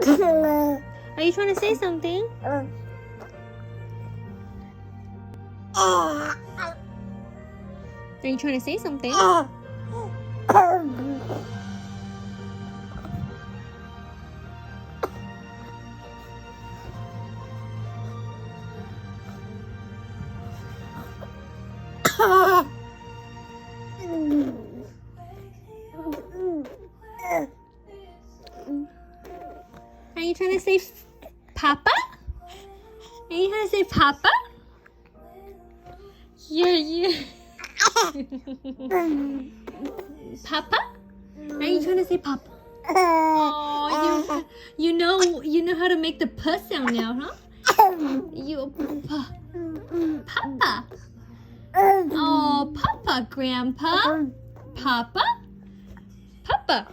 Are you trying to say something? Are you trying to say something? Are you trying to say Papa? Are you trying to say Papa? Yeah. Papa? Are you trying to say Papa? Oh, you know how to make the P sound now, huh? Papa. Oh, Papa, Grandpa. Papa? Papa.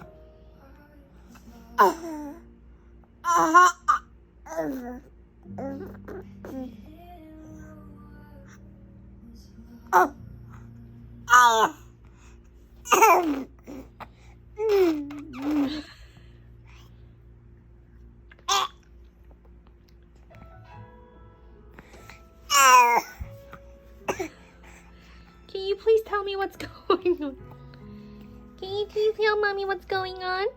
Can you please tell me what's going on? Can you please tell Mommy what's going on?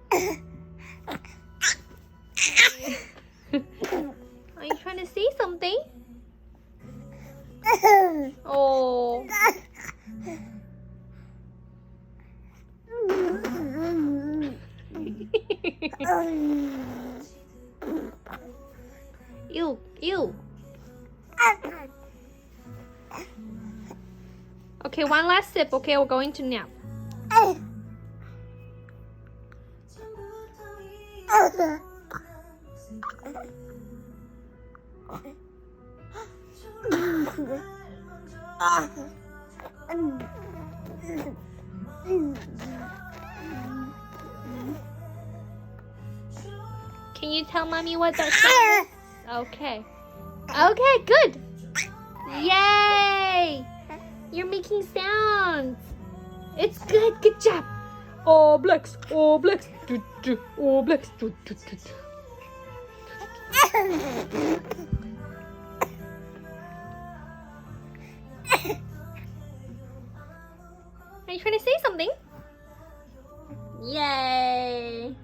Are you trying to say something? Oh. Ew. Okay, one last sip. Okay, we're going to nap. Can you tell Mommy what that sound is? Okay. Okay, good. Yay! You're making sounds. It's good. Good job. All blacks. All blacks. All blacks. Are you trying to say something? Yay!